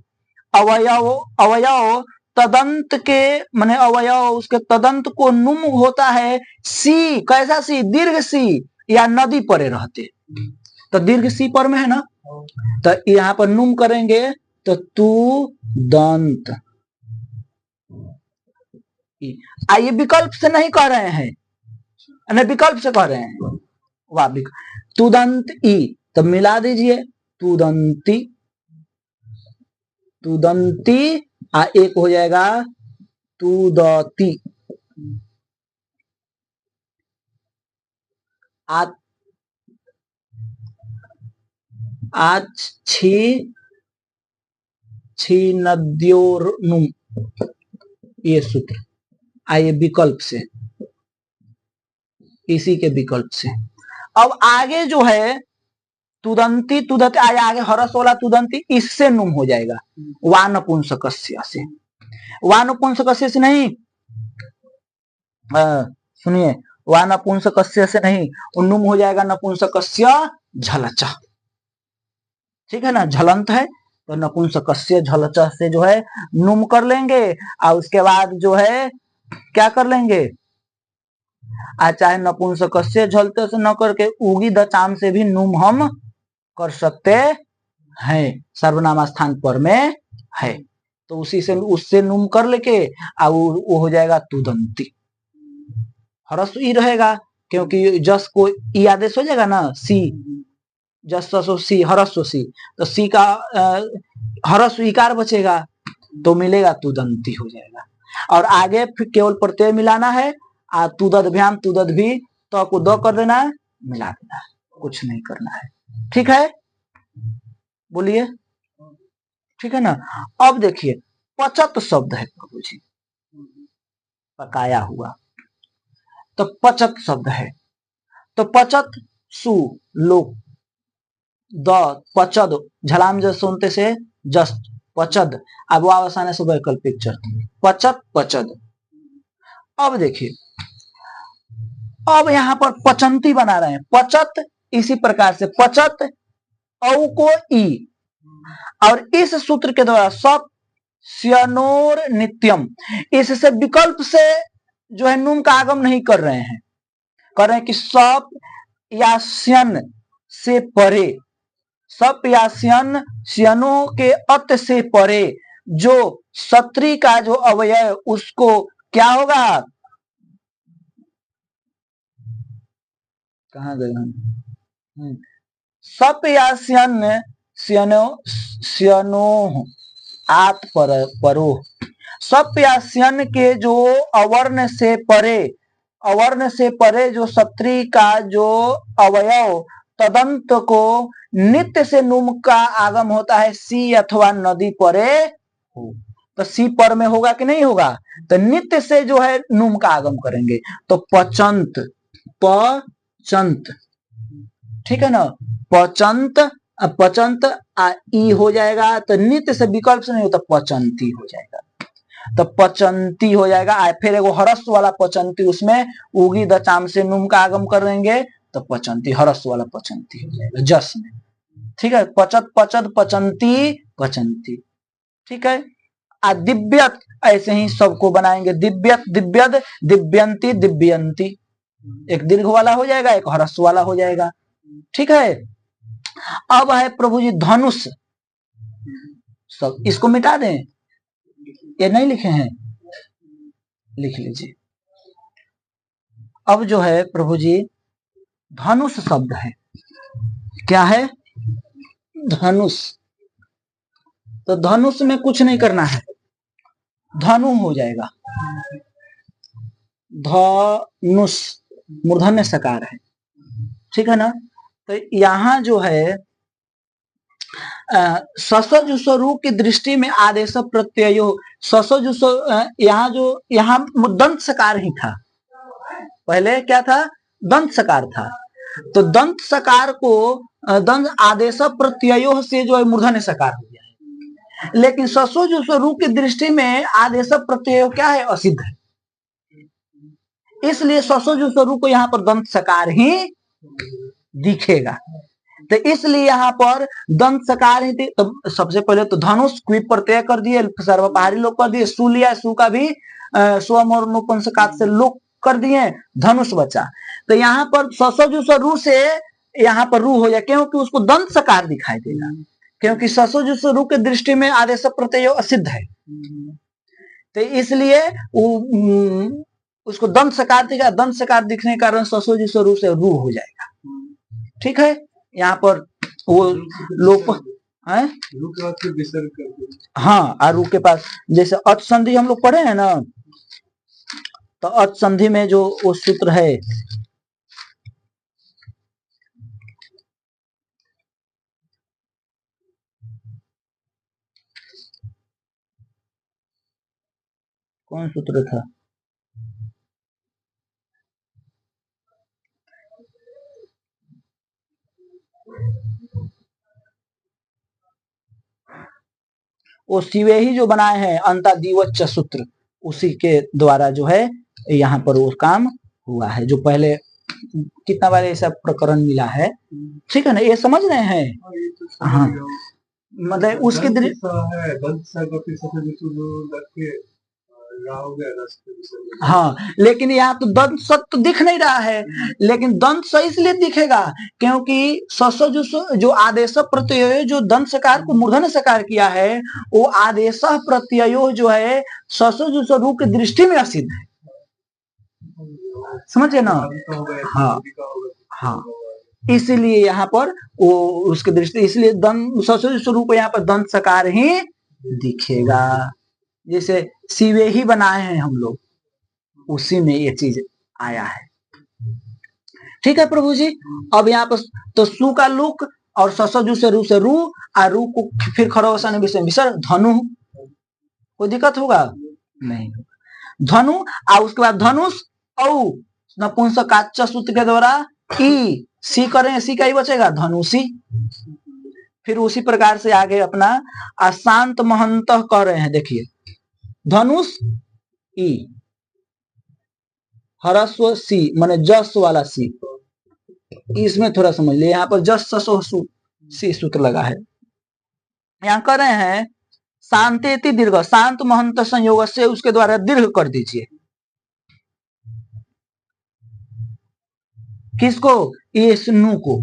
अवयव अवयव तदंत के माने अवयव, उसके तदंत को नुम होता है सी, कैसा सी, दीर्घ सी या नदी परे रहते, तो दीर्घ सी पर में है ना, तो यहाँ पर नुम करेंगे तो तू दंत। आइए विकल्प से नहीं कह रहे हैं, विकल्प से कह रहे हैं, वाह तुदंत ई, तो मिला दीजिए तुदंती, तुदंती, एक हो जाएगा तुदती, आज छी नद्योर्नुम, ये सूत्र आइए विकल्प से, इसी के विकल्प से। अब आगे जो है तुदंती तुदत आया, आगे हरस वाला तुदंती, इससे नुम हो जाएगा वा नपुंसकस्य से, वा नपुंसकस्य से नहीं, सुनिए, वा नपुंसकस्य से नहीं, नुम हो जाएगा नपुंसकस्य झलच, ठीक है ना, झलंत है तो नपुंसकस्य झलच से जो है नुम कर लेंगे, और उसके बाद जो है क्या कर लेंगे, चाहे नपुंसकस्य झलते से न करके उगी दचाम से भी नुम हम कर सकते हैं, सर्वनाम स्थान पर में है, तो उसी से उससे नुम कर लेके वो हो जाएगा तुदंती, हरस ई रहेगा, क्योंकि जस को ई आदेश हो जाएगा ना, सी जस सो सी हरस्व सी, तो सी का हरस्व इकार बचेगा तो मिलेगा तुदंती हो जाएगा। और आगे फिर केवल प्रत्यय मिलाना है, तुदत भ्याम तुदत भी, तो को दो कर देना है, मिला देना है, कुछ नहीं करना है, ठीक है, बोलिए, ठीक है ना। अब देखिए पचत शब्द है प्रभु जी, पकाया हुआ, तो पचत शब्द है, तो पचत सु लोक, द पचद झलाम जस सुनते से जस्ट पचद, अब आसानी से वैकल्पिक चर्त, पचत पचद। अब देखिए अब यहाँ पर पचंती बना रहे हैं, पचत, इसी प्रकार से पचत औ को ई, और इस सूत्र के द्वारा सप स्यनोर नित्यम, इससे विकल्प से जो है नुम का आगम नहीं कर रहे हैं, कर रहे हैं कि सप या स्यन से परे, सप या स्यन, स्यनों के अत से परे जो सत्री का जो अवयव उसको क्या होगा, कहां गए हम, सप या स्यन, स्यनो स्यनो आत पर परो, सप या स्यन के जो अवर्ण से परे, अवर्ण से परे जो सत्री का जो अवयव तदंत को नित्य से नुम का आगम होता है, सी अथवा नदी परे हो, तो सी पर में होगा कि नहीं होगा, तो नित्य से जो है नुम का आगम करेंगे, तो पचंत, पचंत, ठीक है ना, पचंत, पचंत ई हो जाएगा, तो नित्य से विकल्प से नहीं होता, पचंती हो जाएगा, तो पचंती हो जाएगा। फिर एगो हरस वाला पचंती, उसमें उगी दचाम से नुम का आगम कर देंगे, तो पचंती, हरस वाला पचंती हो जाएगा जस में, ठीक है, पचत पचत पचंती पचंती, ठीक है। दिव्यत ऐसे ही सबको बनाएंगे, दिव्यत दिव्यद दिव्यंती दिव्यंती, एक दीर्घ वाला हो जाएगा, एक हरस वाला हो जाएगा, ठीक है। अब है प्रभु जी धनुष, सब इसको मिटा दें, ये नहीं लिखे हैं, लिख लीजिए। अब जो है प्रभु जी धनुष शब्द है, क्या है, धनुष, तो धनुष में कुछ नहीं करना है, धनु हो जाएगा, धनुष मूर्धन्य सकार है, ठीक है ना। तो यहां जो है ससज स्वरूप की दृष्टि में आदेश प्रत्ययो, ससज यहाँ दंत सकार ही था, पहले क्या था, दंत सकार था, तो दंत सकार को दंत आदेश प्रत्ययो से जो है मूर्धन्य सकार हो गया है, लेकिन ससज स्वरूप की दृष्टि में आदेश प्रत्यय क्या है, असिद्ध है, इसलिए ससज स्वरूप को यहाँ पर दंत सकार ही दिखेगा, तो इसलिए यहाँ पर दंत सकार ही, तो सबसे पहले तो धनुष क्विप प्रत्यय कर दिए, सर्वपहारी लोग कर दिए, सु लिया, सु का भी स्वम और नपुंसकात से लोग कर दिए, धनुष बचा, तो यहाँ पर ससज स्वरू से यहाँ पर रू हो जाए, क्योंकि उसको दंत सकार दिखाई देगा, क्योंकि ससज स्वरू के दृष्टि में आदेश प्रत्यय असिद्ध है, तो इसलिए उसको दंत सकार दिखा, दंत सकार दिखने के कारण ससज स्वरू से रू हो जाएगा, ठीक है। यहाँ पर वो लोप है, हाँ, आरू के पास जैसे अच संधि हम लोग पढ़े हैं ना, तो अच संधि में जो वो सूत्र है, कौन सूत्र था, वो शिवे ही जो बनाए हैं अंतादिवच्च सूत्र, उसी के द्वारा जो है यहाँ पर वो काम हुआ है, जो पहले कितना बार ऐसा प्रकरण मिला है, ठीक है ना, ये समझ रहे हैं, हाँ, मतलब उसके हाँ, लेकिन यहाँ तो दंत सत तो दिख नहीं रहा है, लेकिन दंत स इसलिए दिखेगा क्योंकि ससज जो आदेश प्रत्यय जो दंत सकार को मूर्धन्य सकार किया है, वो आदेश प्रत्यय जो है ससज स्वरूप की दृष्टि में असिद्ध है, समझे ना, हाँ हाँ, इसलिए यहाँ पर वो उसकी दृष्टि, इसलिए दंत ससज स्वरूप यहाँ पर दंत सकार ही दिखेगा, जैसे शिवे ही बनाए हैं हम लोग, उसी में ये चीज आया है, ठीक है प्रभु जी। अब यहाँ पर तो सु का लुक और ससजु से रू आ रू को फिर खरोसन विसर धनु, कोई दिक्कत होगा नहीं, धनु और उसके बाद धनुष औ नपुंसकाच सूत्र के द्वारा ई सी करें, सी का ही बचेगा, धनुषी, फिर उसी प्रकार से आगे अपना अशांत महंत कह रहे हैं, देखिए धनुष ई, ह्रस्व सी माने जस वाला सी, इसमें थोड़ा समझ लिए। यहाँ पर जस ससो सी सूत्र लगा है। यहाँ कर रहे हैं शांतेति दीर्घ, शांत महंत संयोग से उसके द्वारा दीर्घ कर दीजिए। किसको? इस नु को।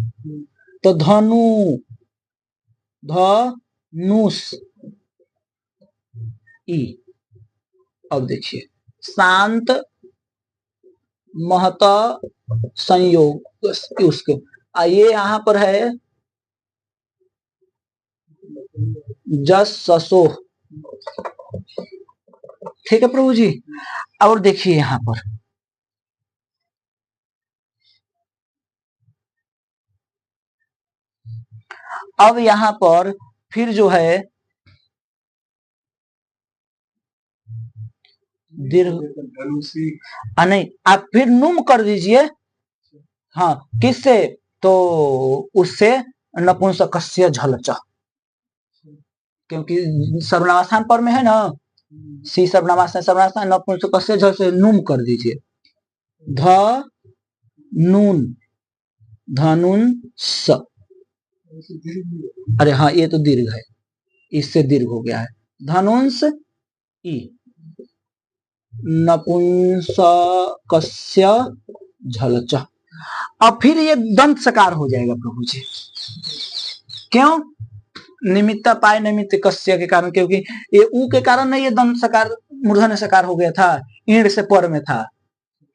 तो धनु, धनुष ई। अब देखिए शांत महत संयोग उसके, ये यहां पर है जस ससो। ठीक है प्रभु जी। और देखिए यहां पर अब यहां पर फिर जो है दीर्घ, नहीं आप फिर नुम कर दीजिए। हाँ किससे? तो उससे नपुंसकस्य झलच, क्योंकि सर्वनामास्थान पर में है ना, सी सर्वनामास्थान नपुंसकस्य झल से नुम कर दीजिए। ध नून धनुन स। अरे हाँ ये तो दीर्घ है, इससे दीर्घ हो गया है। धनुष ई नपुंसकस्य झलच। अब फिर ये दंत सकार हो जाएगा प्रभु जी। क्यों? निमित्त पाए निमित्त कस्य के कारण, क्योंकि ये ऊ के कारण नहीं ये दंत सकार मूर्धन्य सकार हो गया था, ईंड से पर में था।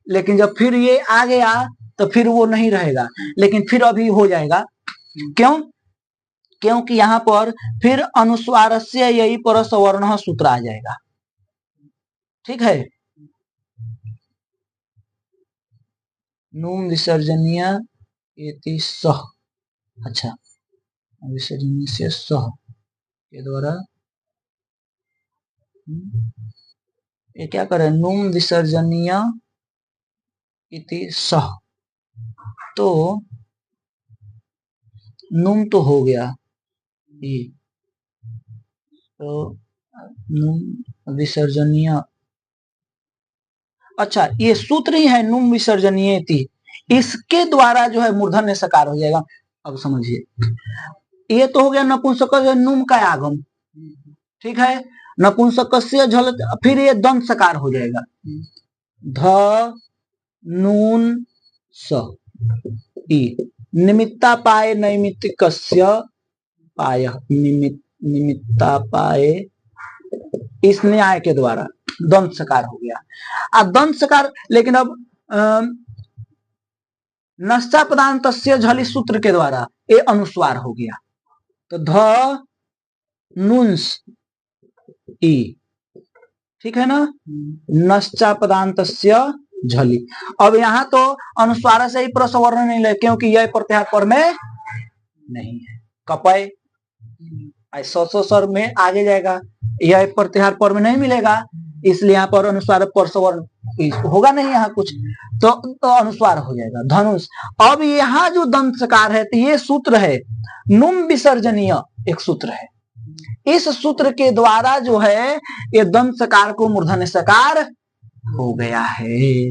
लेकिन जब फिर ये आ गया तो फिर वो नहीं रहेगा, लेकिन फिर अभी हो जाएगा। क्यों? क्योंकि यहाँ पर फिर अनुस्वार से यही पर सवर्ण सूत्र आ जाएगा। ठीक है। नुम विसर्जनीय इति सह। अच्छा विसर्जनीय से सह के द्वारा ये क्या करे? नुम विसर्जनीय इति सह। तो नुम तो हो गया ये, तो नुम विसर्जनीय। अच्छा ये सूत्र ही है नुम विसर्जनीय इति, इसके द्वारा जो है मूर्धन्य सकार हो जाएगा। अब समझिए ये तो हो गया नपुंसक नुम का आगम। ठीक है। नपुंसकस्य झल, फिर ये दंत सकार हो जाएगा। ध नून स ई निमित्ता पाए नैमित्तिकस्य पाय, निमित्ता पाए इस न्याय के द्वारा दंत सकार हो गया। अब दंत सकार, लेकिन अब नश्चा पदांतस्य झलि सूत्र के द्वारा ये अनुस्वार हो गया। तो ध नुंस ई, ठीक है ना, नश्चा पदांतस्य झलि। अब यहाँ तो अनुस्वार से ही प्रसवर्ण नहीं लगे, क्योंकि यह प्रत्याहार पर में नहीं है। कपय सर में आगे जाएगा, यह प्रत्याहार पर में नहीं मिलेगा, इसलिए यहाँ पर अनुस्वार प्रसवर्ण होगा नहीं यहाँ कुछ, तो अनुस्वार हो जाएगा धनुष। अब यहाँ जो दंत सकार है तो ये सूत्र है नुम विसर्जनीय, एक सूत्र है। इस सूत्र के द्वारा जो है ये दंत सकार को मूर्धन्य सकार हो गया है।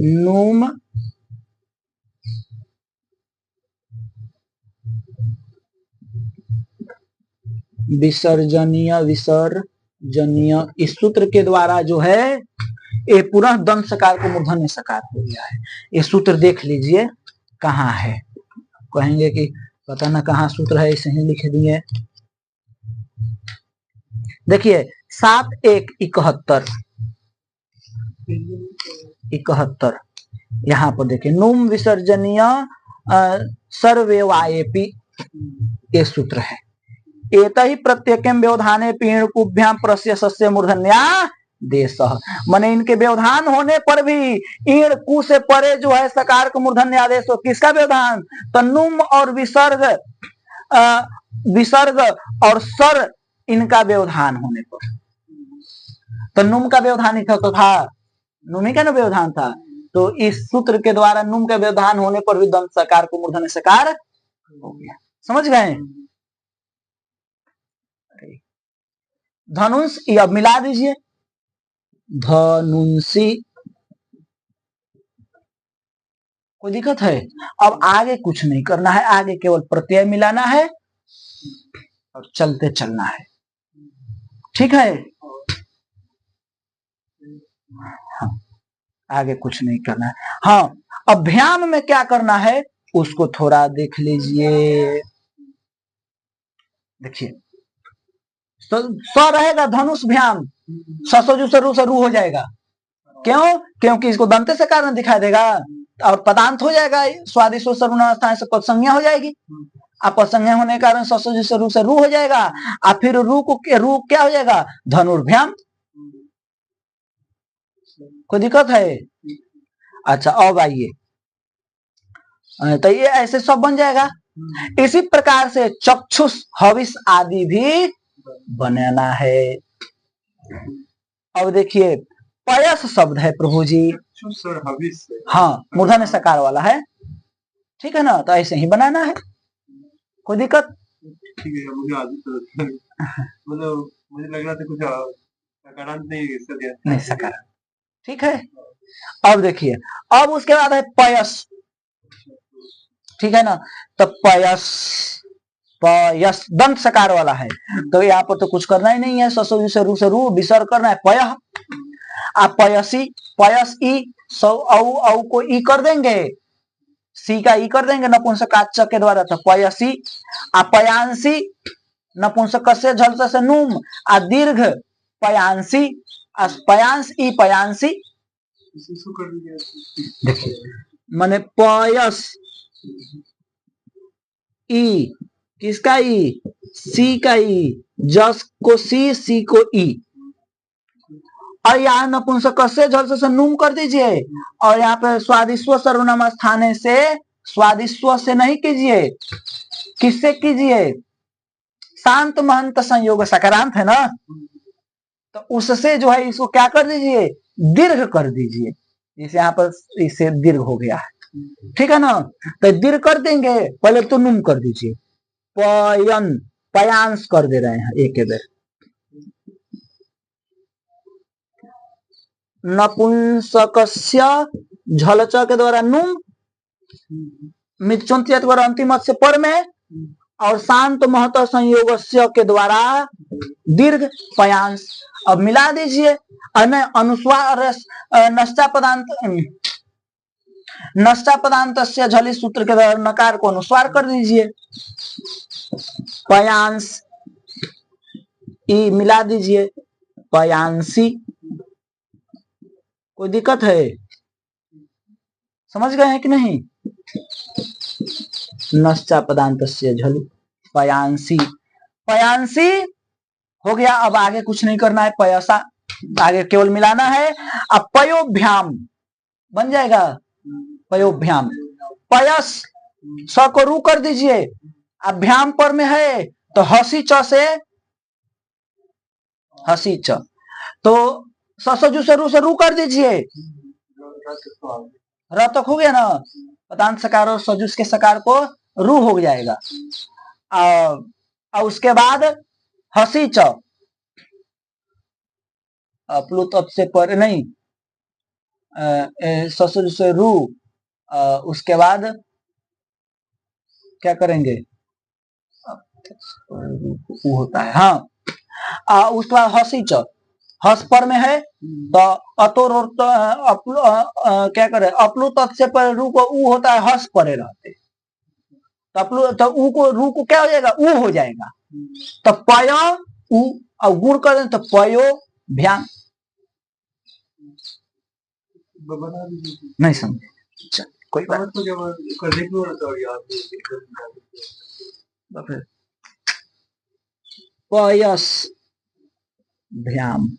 नुम विसर्जनीय, विसर्जनीय इस सूत्र के द्वारा जो है ये पुनः दंत सकार को मूर्धन्य सकार हो गया है। ये सूत्र देख लीजिए कहाँ है, कहेंगे कि पता ना कहाँ सूत्र है, इसे ही लिख दिए। देखिए 7-1-71 यहाँ पर देखिए नुम विसर्जनीय सर्वेवायेपि ये सूत्र है। एत ही प्रत्येकम व्यवधाने पीणकुभ्याम प्रस्य सस्य मूर्धन्या देश, माने इनके व्यवधान होने पर भी ईण कु से परे जो है सकार को मूर्धन्य आदेश हो। किसका व्यवधान? तो नुम और विसर्ग, विसर्ग और सर इनका व्यवधान होने पर। तो नुम का व्यवधान ही तो था, नुमी का ना व्यवधान था, तो इस सूत्र के द्वारा नुम का व्यवधान होने पर भी दंत सकार को मूर्धन्य सकार हो गया। समझ गए? धनुष ई अब मिला दीजिए, धनुषी। कोई दिक्कत है? अब आगे कुछ नहीं करना है, आगे केवल प्रत्यय मिलाना है और चलते चलना है। ठीक है? हाँ, आगे कुछ नहीं करना है। हाँ, अभ्याम में क्या करना है उसको थोड़ा देख लीजिए। देखिए, तो स रहेगा धनुष भ्याम, ससुजु से रू हो जाएगा। क्यों? क्योंकि इसको दंते से कारण दिखाई देगा और पदांत हो जाएगा, स्वादिष्ट सर्वनाम स्थान से पद संज्ञा हो जाएगी। अब पद संज्ञा होने के कारण ससुजु से रू हो जाएगा, और फिर रू क्या हो जाएगा? धनुर्भ्याम। कोई दिक्कत है? अच्छा, अब आइए, तो ये ऐसे सब बन जाएगा। इसी प्रकार से चक्षुष, हविष आदि भी बनाना है। अब देखिए, पयस शब्द है प्रभु जी। हाँ, मूर्धन्य में सकार वाला है। ठीक है ना? तो ऐसे ही बनाना है। कोई दिक्कत? ठीक है, मुझे आज मतलब मुझे लग रहा था कुछ सकारांत नहीं सकारांत। ठीक है, अब देखिए, अब उसके बाद है पयस। ठीक है ना? तो पयस, पयस दंत सकार वाला है, तो यहाँ पर तो कुछ करना ही नहीं है। ससुजु से रू विसर्ग करना है, पयः। आप पयसी, पयस ई, सौ औ को ई कर देंगे, सी का ई कर देंगे नपुंसकाच के द्वारा, तो पयसी। पयांसी, नपुंसक से झल से नुम, आ दीर्घ पयांसी, पयांस ई पयांसी। देखिए, माने पयस ई, किसका ई? सी का ई, जस को सी को ई, और यहाँ नपुंसक से झल से नुम कर दीजिए, और यहाँ पे स्वादिस्व सर्वनाम स्थाने से, स्वादिस्व से नहीं कीजिए, किससे कीजिए? शांत महंत संयोग सकारांत है ना, तो उससे जो है इसको क्या कर दीजिए? दीर्घ कर दीजिए। जैसे यहाँ पर इससे दीर्घ हो गया है। ठीक है ना? तो दीर्घ कर देंगे, पहले तो नुम कर दीजिए, पयन, पयांश कर दे रहे हैं एक बेर। नपुंसकस्य झलच के द्वारा नुम, मिचुंत्यत द्वारा अंतिम से पर में, और शांत महत संयोगस्य के द्वारा दीर्घ पयांश। अब मिला दीजिए, अनुस्वार नष्टा पदांत से झली सूत्र के द्वारा नकार को अनुस्वार कर दीजिए, पयांश ई मिला दीजिए, पयांसी। कोई दिक्कत है? समझ गए हैं कि नहीं? नष्टा पदांत से झलु, पयांसी, पयांसी हो गया। अब आगे कुछ नहीं करना है, पयसा, आगे केवल मिलाना है। अब पयोभ्याम बन जाएगा, पयोभ्याम। पयस, स को रू कर दीजिए, अभ्याम पर में है तो हसी च से हसी च, तो ससजु से रू कर दीजिए, र तक हो गया ना, पदांत सकार और सजुस के सकार को रू हो जाएगा। और उसके बाद हसी च, प्लुत से पर नहीं, ससुर से रू, उसके बाद क्या करेंगे? होता है, हाँ, उसके बाद हसी च, हस पर में है तो अतोर और क्या करे? अपलुत से पर रू को ऊ होता है, हस परे रहते, तो ऊ को रू को क्या हो जाएगा? ऊ हो जाएगा। तो पय ऊ, और गुण कर दें तो पयो भ्याम। नहीं समझे? कोई बात नहीं। पयस भ्याम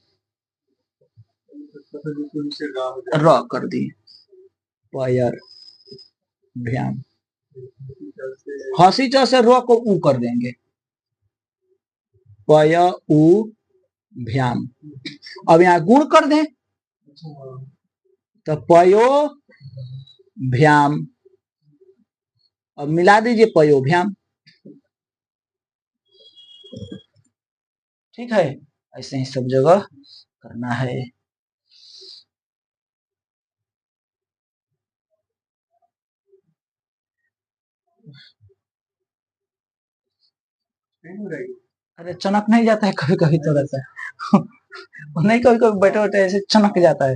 र कर दिए, पयर भ्याम। हसी च से र को ऊ कर देंगे, पय ऊ भ्याम। अब यहाँ गुण कर दें तो पयो भ्याम, अब मिला दीजिए पयोभ्याम। ठीक है, ऐसे ही सब जगह करना है। अरे चनक नहीं जाता है कभी कभी तो रहता है नहीं, कभी कभी बैठे बैठे ऐसे चनक जाता है।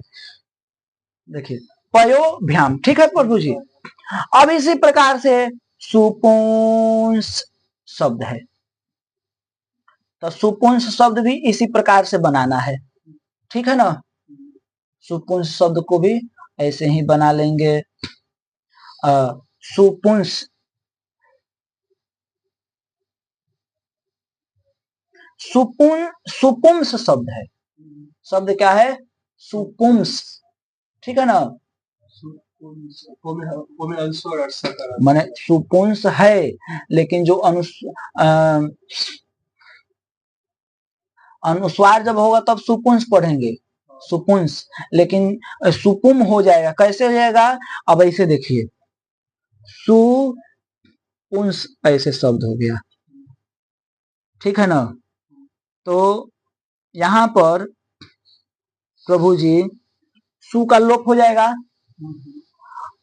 देखिए पयोभ्याम, ठीक है प्रभु जी। अब इसी प्रकार से सुपुंस शब्द है, तो सुपुंस शब्द भी इसी प्रकार से बनाना है, ठीक है ना। सुपुंस शब्द को भी ऐसे ही बना लेंगे। सुपुंस, सुपुंस शब्द है, शब्द क्या है, सुपुंस, ठीक है ना। माने सुपुंस है, लेकिन जो अनुस्वार जब होगा तब सुपुंस पढ़ेंगे, सुपुंस, लेकिन सुपुम हो जाएगा। कैसे हो जाएगा, अब ऐसे देखिए, सुपुंस ऐसे शब्द हो गया, ठीक है ना। तो यहां पर प्रभु जी सु का लोप हो जाएगा,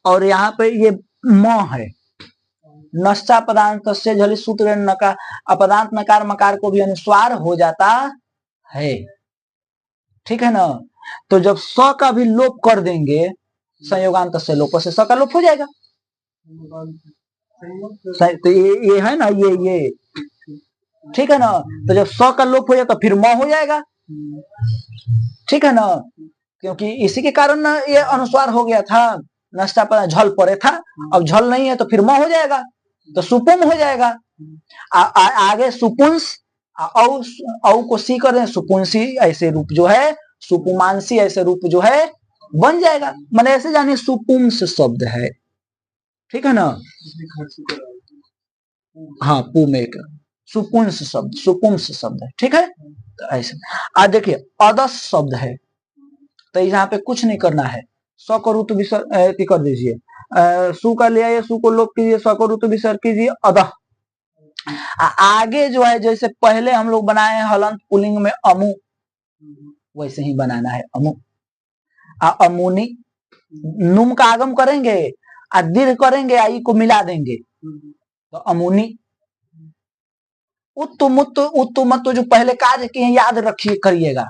और यहाँ पे ये म है, नश्चा पदांत से झली सूत्र नकार, अपदांत नकार मकार को भी अनुस्वार हो जाता है, ठीक है ना। तो जब स का भी लोप कर देंगे, संयोगांत से लोप से स का लोप हो जाएगा। तो ये है ना, ये ठीक है ना। तो जब स का लोप हो जाए तो फिर म हो जाएगा, ठीक है ना, क्योंकि इसी के कारण ना ये अनुस्वार हो गया था, नष्टा पर झल पड़े था, अब झल नहीं है तो फिर म हो जाएगा, तो सुपुम हो जाएगा। आगे सुपुंस, औ को सी कर दें, सुपुंसी ऐसे रूप जो है, सुपुमांसी ऐसे रूप जो है बन जाएगा। मैंने ऐसे जानिए सुपुंस शब्द है, ठीक है ना। हाँ पुमेक, सुपुंस शब्द, सुपुंस शब्द है, ठीक है। तो ऐसे आज देखिए अदस शब्द है, तो यहाँ पे कुछ नहीं करना है, स को ऋतु विसर्ग कर दीजिए, सु का ले आइए, सु को लोप कीजिए, स को ऋतु विसर्ग कीजिए, अदह। आगे जो है जैसे पहले हम लोग बनाए हैं हलंत पुलिंग में अमु, वैसे ही बनाना है अमु। अमुनी, नुम का आगम करेंगे, दीर्घ करेंगे, आई को मिला देंगे, तो अमुनी। उत्तुमत जो पहले कार्य किए याद रखिए, करिएगा,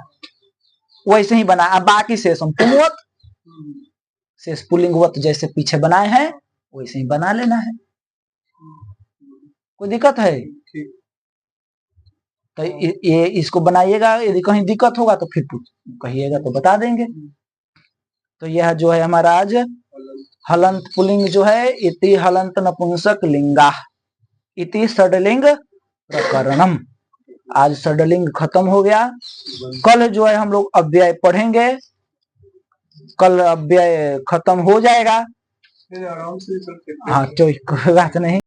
वैसे ही बना। बाकी शेषम पुंगवत, शेष पुलिंगवत जैसे पीछे बनाए हैं वैसे ही बना लेना है। कोई दिक्कत है तो ये इसको बनाइएगा, यदि कहीं दिक्कत होगा तो फिर कहिएगा तो बता देंगे। तो यह जो है हमारा आज हलंत पुलिंग जो है, इति हलंत नपुंसक लिंगा इति षडलिंग प्रकरणम। आज षडलिंग खत्म हो गया। कल जो है हम लोग अव्यय पढ़ेंगे, कल अव्यय खत्म हो जाएगा। हाँ, कोई बात नहीं।